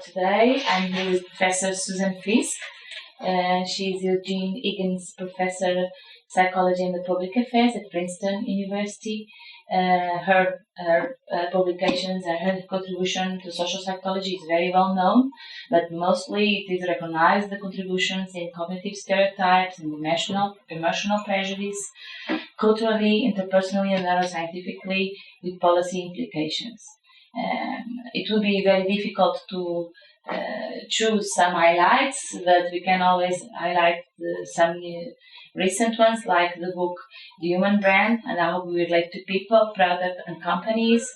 today. I'm here with Professor Susan Fiske. She's Eugene Egan's Professor of Psychology and Public Affairs at Princeton University. Her publications and her contribution to social psychology is very well known, but mostly it is recognized the contributions in cognitive stereotypes and emotional prejudice, culturally, interpersonally, and neuroscientifically, with policy implications. It would be very difficult to choose some highlights, but we can always highlight some recent ones, like the book The Human Brand and How We Relate to People, Product and Companies,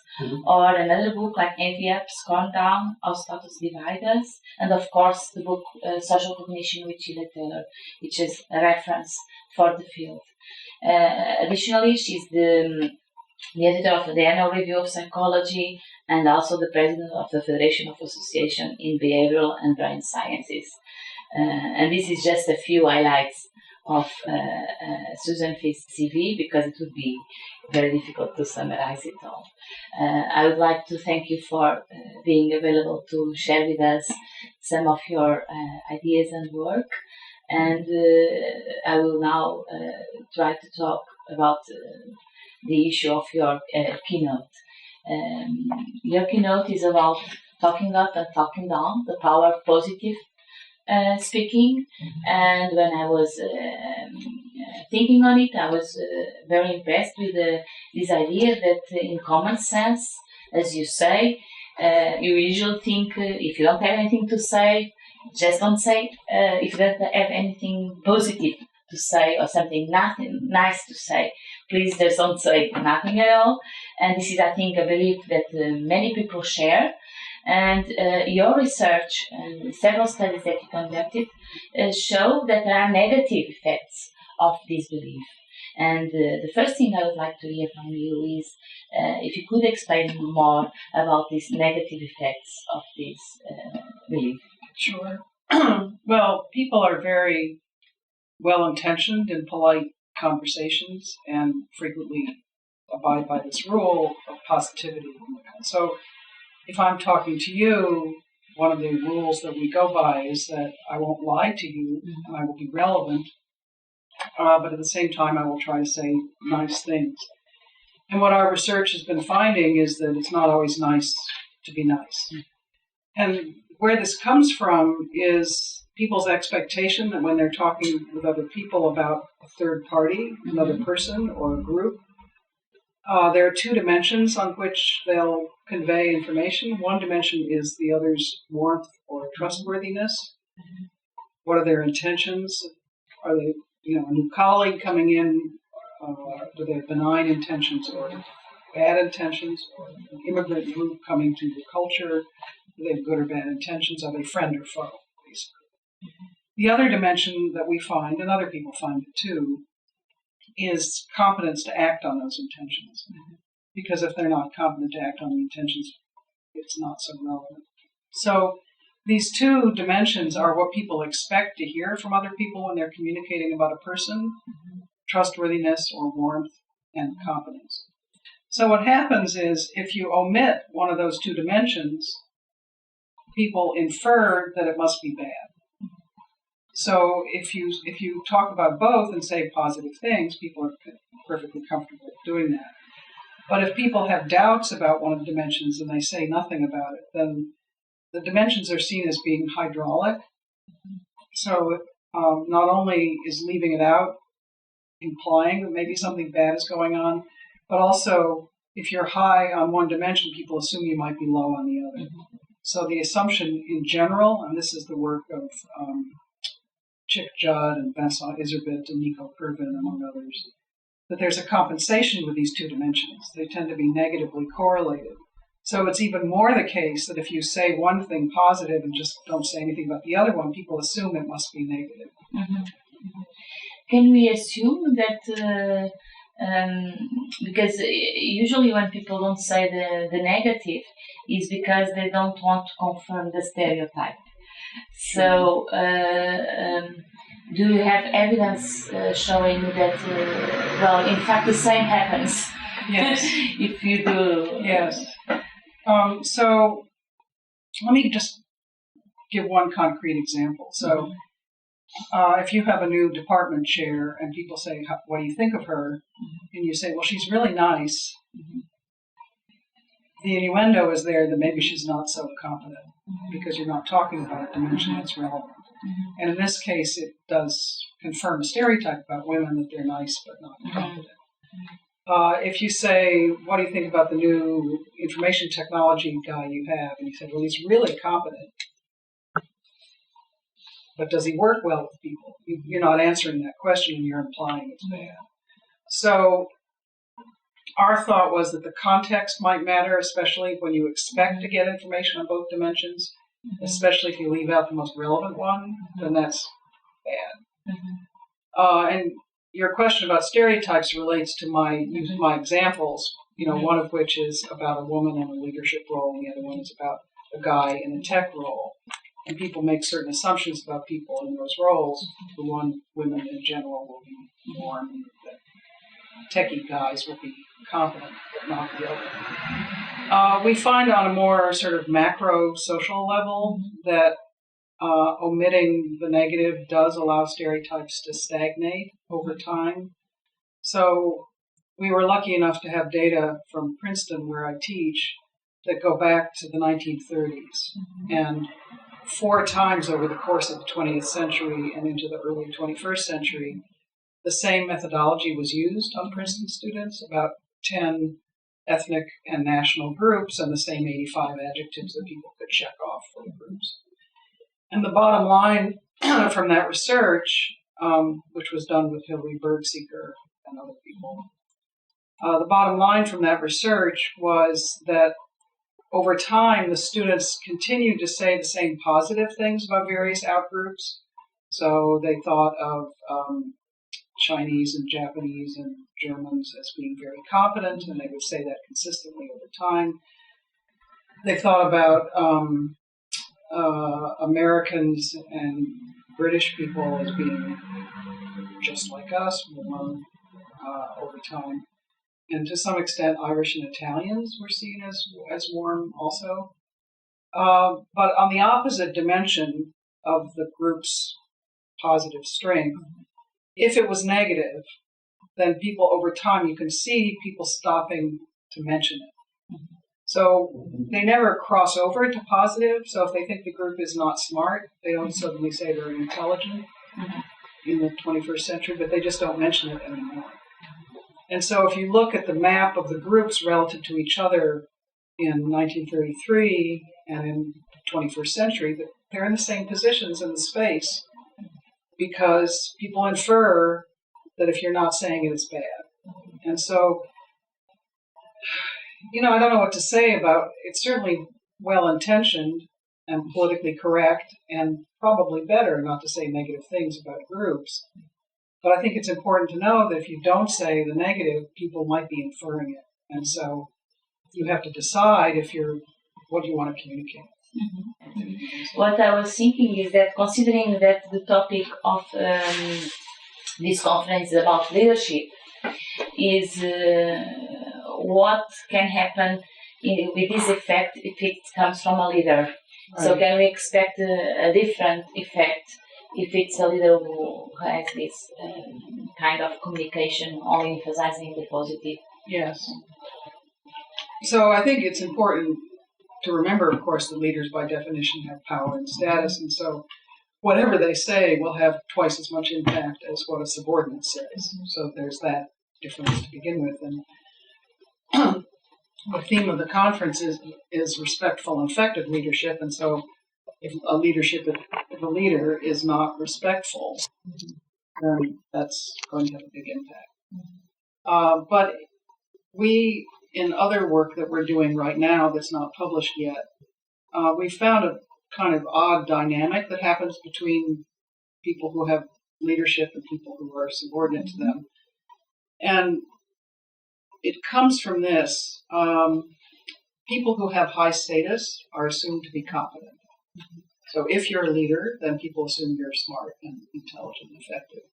or another book like Anti-Up, Scorn Down, How Status Divide Us, and of course the book Social Cognition with Sheila Taylor, which is a reference for the field. Additionally, she's the editor of the Annual Review of Psychology and also the president of the Federation of Association in Behavioral and Brain Sciences. And this is just a few highlights of Susan Fiske's CV, because it would be very difficult to summarize it all. I would like to thank you for being available to share with us some of your ideas and work. And I will now try to talk about the issue of your keynote. Your keynote is about talking up and talking down, the power of positive speaking. And when I was thinking on it, I was very impressed with this idea that in common sense, as you say, you usually think if you don't have anything to say, just don't say. If you don't have anything positive to say or something nothing nice to say, please just don't say nothing at all. And this is, I think, a belief that many people share. And your research and several studies that you conducted show that there are negative effects of this belief. And the first thing I would like to hear from you is if you could explain more about these negative effects of this belief. Sure. Well, people are very well-intentioned in polite conversations and frequently abide by this rule of positivity. So if I'm talking to you, one of the rules that we go by is that I won't lie to you and I will be relevant, but at the same time I will try to say nice things. And what our research has been finding is that it's not always nice to be nice. And where this comes from is people's expectation that when they're talking with other people about a third party, another person or a group, there are two dimensions on which they'll convey information. One dimension is the other's warmth or trustworthiness. What are their intentions? Are they, a new colleague coming in? Do they have benign intentions or bad intentions? Or an immigrant group coming to your culture? Do they have good or bad intentions? Are they friend or foe, basically? The other dimension that we find, and other people find it too, is competence to act on those intentions. Because if they're not competent to act on the intentions, it's not so relevant. So these two dimensions are what people expect to hear from other people when they're communicating about a person, trustworthiness or warmth, and competence. So what happens is if you omit one of those two dimensions, people infer that it must be bad. So if you talk about both and say positive things, people are perfectly comfortable doing that. But if people have doubts about one of the dimensions and they say nothing about it, then the dimensions are seen as being hydraulic. So not only is leaving it out implying that maybe something bad is going on, but also if you're high on one dimension, people assume you might be low on the other. So the assumption in general, and this is the work of Chick Judd and Vincent Iserbit and Nico Pervin, among others, that there's a compensation with these two dimensions. They tend to be negatively correlated. So it's even more the case that if you say one thing positive and just don't say anything about the other one, people assume it must be negative. Can we assume that, because usually when people don't say the negative, is because they don't want to confirm the stereotype. So, do you have evidence showing that, in fact, the same happens? Yes. If you do. Yes. So, let me just give one concrete example. So if you have a new department chair and people say, what do you think of her? And you say, well, she's really nice. The innuendo is there that maybe she's not so competent because you're not talking about a dimension that's relevant. And in this case, it does confirm a stereotype about women that they're nice but not competent. If you say, what do you think about the new information technology guy you have? And you say, well, he's really competent. But does he work well with people? You're not answering that question, and you're implying it's bad. So our thought was that the context might matter, especially when you expect to get information on both dimensions, especially if you leave out the most relevant one, then that's bad. And your question about stereotypes relates to my examples, one of which is about a woman in a leadership role, and the other one is about a guy in a tech role. And people make certain assumptions about people in those roles. The one, women in general will be more, that techie guys will be competent, but not the other. We find on a more sort of macro social level that omitting the negative does allow stereotypes to stagnate over time. So we were lucky enough to have data from Princeton, where I teach, that go back to the 1930s. And 4 times over the course of the 20th century and into the early 21st century, the same methodology was used on Princeton students, about 10 ethnic and national groups, and the same 85 adjectives that people could check off for the groups. And the bottom line from that research, which was done with Hilary Bergseeker and other people, the bottom line from that research was that over time, the students continued to say the same positive things about various outgroups. So they thought of Chinese and Japanese and Germans as being very competent, and they would say that consistently over time. They thought about Americans and British people as being just like us, warm over time. And to some extent, Irish and Italians were seen as warm also. But on the opposite dimension of the group's positive strength, if it was negative, then people over time, you can see people stopping to mention it. So they never cross over to positive. So if they think the group is not smart, they don't suddenly say they're intelligent in the 21st century, but they just don't mention it anymore. And so if you look at the map of the groups relative to each other in 1933 and in the 21st century, they're in the same positions in the space because people infer that if you're not saying it, it's bad. And so, I don't know what to say about it. It's certainly well-intentioned and politically correct and probably better not to say negative things about groups. But I think it's important to know that if you don't say the negative, people might be inferring it. And so you have to decide what you want to communicate. What I was thinking is that considering that the topic of this conference is about leadership, is what can happen with this effect if it comes from a leader. Right. So can we expect a different effect if it's a leader who has this kind of communication, only emphasizing the positive? Yes. So I think it's important to remember, of course, that leaders by definition have power and status, and so whatever they say will have twice as much impact as what a subordinate says. So there's that difference to begin with. And the theme of the conference is respectful and effective leadership, and so if a leader is not respectful, then that's going to have a big impact. But we, in other work that we're doing right now that's not published yet, we found a kind of odd dynamic that happens between people who have leadership and people who are subordinate to them. And it comes from this. People who have high status are assumed to be competent. So if you're a leader, then people assume you're smart and intelligent and effective.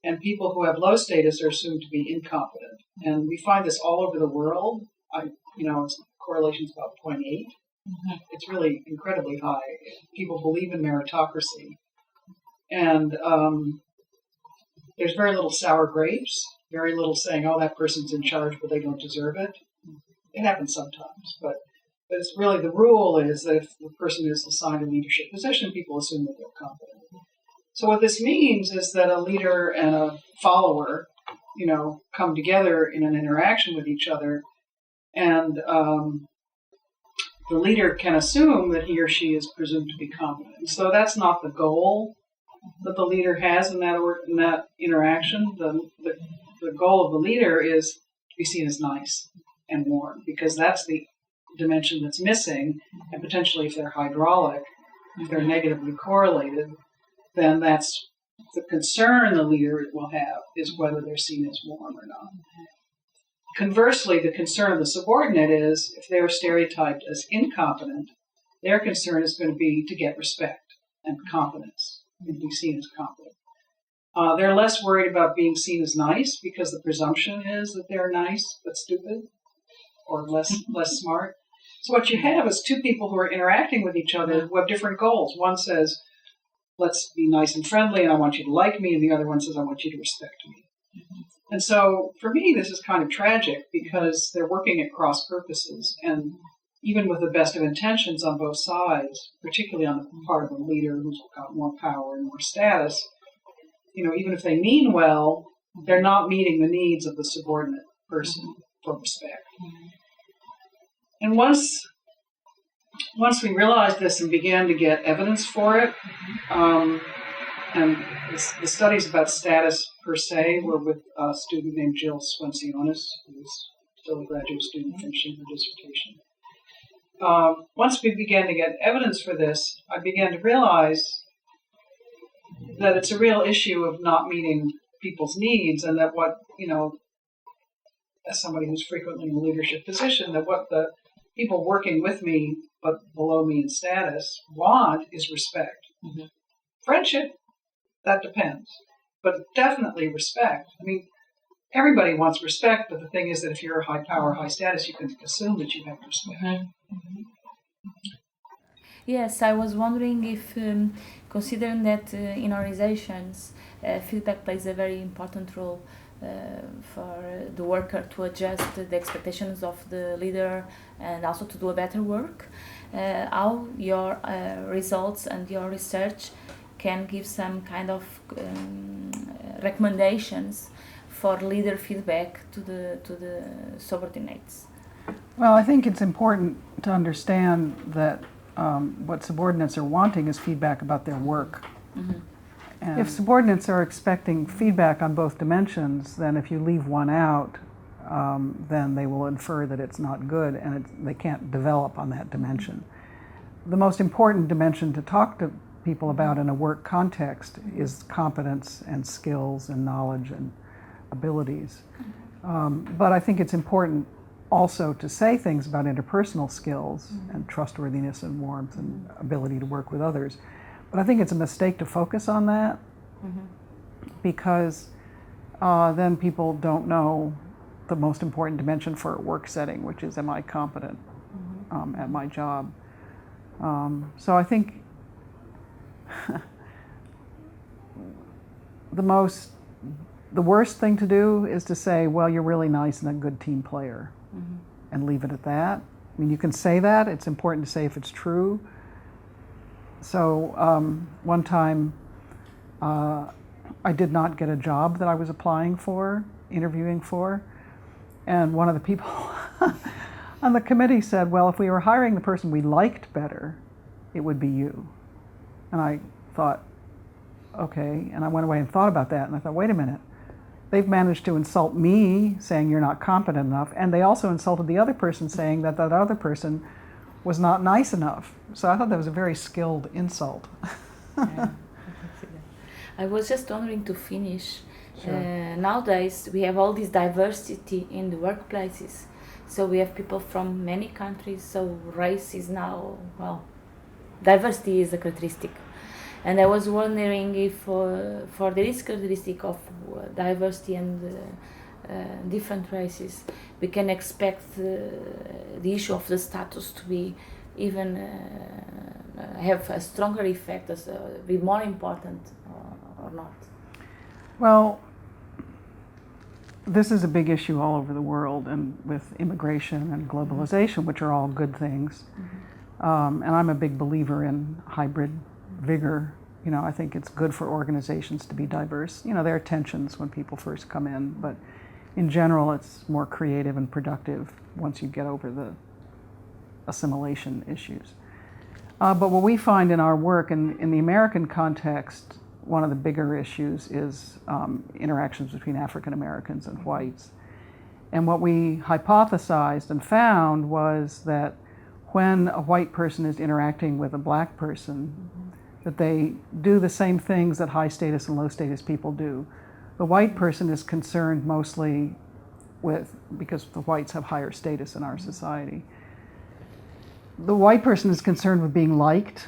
And people who have low status are assumed to be incompetent. And we find this all over the world. Its correlation's about 0.8. It's really incredibly high. People believe in meritocracy. And there's very little sour grapes, very little saying, oh, that person's in charge, but they don't deserve it. It happens sometimes, but it's really the rule is that if the person is assigned a leadership position, people assume that they're competent. So what this means is that a leader and a follower, come together in an interaction with each other, and the leader can assume that he or she is presumed to be competent. So that's not the goal that the leader has in that interaction. The goal of the leader is to be seen as nice and warm, because that's the dimension that's missing, and potentially if they're hydraulic, if they're negatively correlated, then that's the concern the leader will have, is whether they're seen as warm or not. Conversely, the concern of the subordinate is if they're stereotyped as incompetent, their concern is going to be to get respect and competence and be seen as competent. They're less worried about being seen as nice, because the presumption is that they're nice but stupid or less smart. So what you have is two people who are interacting with each other who have different goals. One says, let's be nice and friendly, and I want you to like me, and the other one says, I want you to respect me. And so for me, this is kind of tragic, because they're working at cross purposes, and even with the best of intentions on both sides, particularly on the part of the leader who's got more power and more status, even if they mean well, they're not meeting the needs of the subordinate person for respect. And once we realized this and began to get evidence for it, and the studies about status per se were with a student named Jill Swencionis, who's still a graduate student finishing her dissertation. Once we began to get evidence for this, I began to realize that it's a real issue of not meeting people's needs, and that what, as somebody who's frequently in a leadership position, that what the people working with me but below me in status want is respect. Mm-hmm. Friendship, that depends, but definitely respect. I mean, everybody wants respect, but the thing is that if you're a high power, high status, you can assume that you have respect. Mm-hmm. Yes, I was wondering if, considering that in organizations, feedback plays a very important role for the worker to adjust the expectations of the leader and also to do a better work, how your results and your research can give some kind of recommendations for leader feedback to the subordinates. Well, I think it's important to understand that what subordinates are wanting is feedback about their work. Mm-hmm. And if subordinates are expecting feedback on both dimensions, then if you leave one out, then they will infer that it's not good, and they can't develop on that dimension. The most important dimension to talk to people about in a work context is competence and skills and knowledge and abilities. But I think it's important also to say things about interpersonal skills and trustworthiness and warmth and ability to work with others. But I think it's a mistake to focus on that, because then people don't know the most important dimension for a work setting, which is, am I competent at my job? So I think the worst thing to do is to say, well, you're really nice and a good team player, and leave it at that. I mean, you can say that. It's important to say if it's true. So one time I did not get a job that I was interviewing for, and one of the people on the committee said, well, if we were hiring the person we liked better, it would be you. And I thought, okay, and I went away and thought about that, and I thought, wait a minute, they've managed to insult me, saying you're not competent enough, and they also insulted the other person, saying that other person was not nice enough. So I thought that was a very skilled insult. Yeah, I was just wondering to finish. Sure. Nowadays, we have all this diversity in the workplaces. So we have people from many countries, so race is now, well, diversity is a characteristic. And I was wondering if for this characteristic of diversity and different races, we can expect the issue of the status to be even have a stronger effect, be more important or not? Well, this is a big issue all over the world, and with immigration and globalization, which are all good things. And I'm a big believer in hybrid vigor. You know, I think it's good for organizations to be diverse. You know, there are tensions when people first come in, but in general, it's more creative and productive once you get over the assimilation issues. But what we find in our work, in the American context, one of the bigger issues is interactions between African Americans and whites. And what we hypothesized and found was that when a white person is interacting with a black person, that they do the same things that high status and low status people do. The white person is concerned mostly with, because the whites have higher status in our society, the white person is concerned with being liked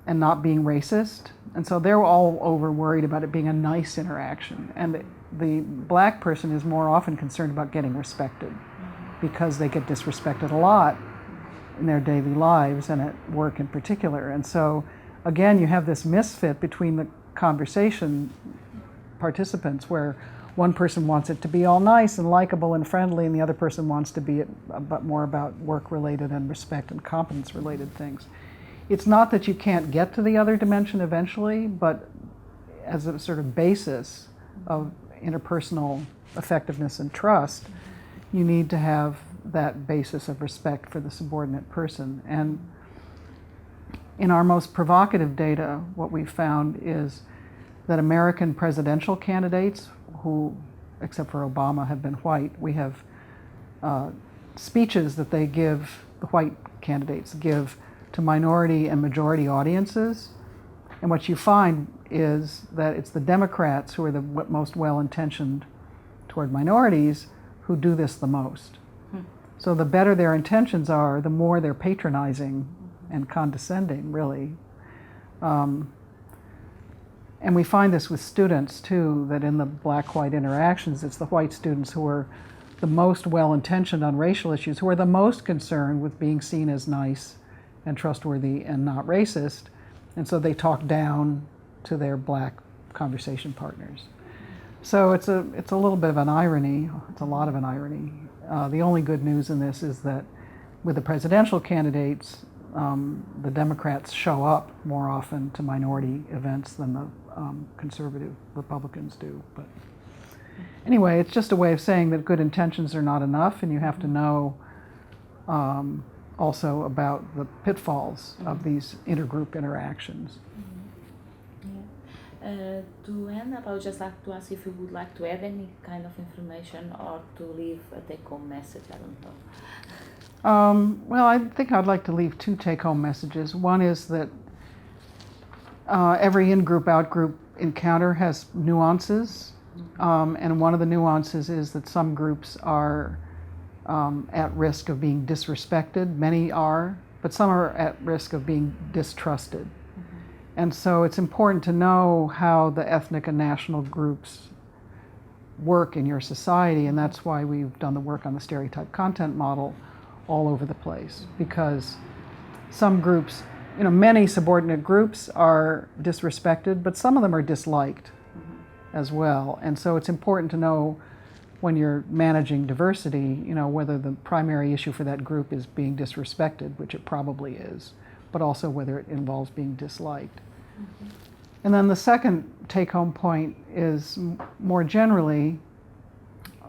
and not being racist. And so they're all over worried about it being a nice interaction. And the black person is more often concerned about getting respected, because they get disrespected a lot in their daily lives and at work in particular. And so again, you have this misfit between the conversation participants where one person wants it to be all nice and likable and friendly, and the other person wants to be more about work-related and respect and competence-related things. It's not that you can't get to the other dimension eventually, but as a sort of basis of interpersonal effectiveness and trust, you need to have that basis of respect for the subordinate person. And in our most provocative data, what we've found is that American presidential candidates, who, except for Obama, have been white, we have speeches that they give, the white candidates give to minority and majority audiences. And what you find is that it's the Democrats who are the most well-intentioned toward minorities who do this the most. So the better their intentions are, the more they're patronizing and condescending, really. And we find this with students too, that in the black-white interactions, it's the white students who are the most well-intentioned on racial issues, who are the most concerned with being seen as nice and trustworthy and not racist. And so they talk down to their black conversation partners. So it's a little bit of an irony. It's a lot of an irony. The only good news in this is that with the presidential candidates, the Democrats show up more often to minority events than the conservative Republicans do. But anyway, it's just a way of saying that good intentions are not enough, and you have to know also about the pitfalls of these intergroup interactions. To end up, I would just like to ask if you would like to add any kind of information or to leave a take-home message. I don't know. Well, I think I'd like to leave two take-home messages. One is that every in-group, out-group encounter has nuances, and one of the nuances is that some groups are at risk of being disrespected. Many are, but some are at risk of being distrusted. And so it's important to know how the ethnic and national groups work in your society, and that's why we've done the work on the stereotype content model all over the place, because some groups, many subordinate groups are disrespected, but some of them are disliked as well. And so it's important to know when you're managing diversity, whether the primary issue for that group is being disrespected, which it probably is, but also whether it involves being disliked. And then the second take-home point is more generally,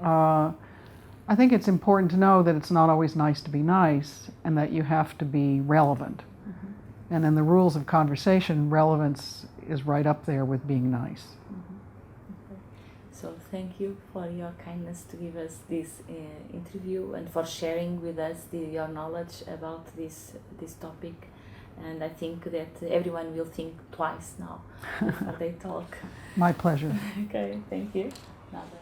I think it's important to know that it's not always nice to be nice, and that you have to be relevant. And in the rules of conversation, relevance is right up there with being nice. So thank you for your kindness to give us this interview and for sharing with us your knowledge about this topic. And I think that everyone will think twice now before they talk. My pleasure. Okay, thank you. Nada.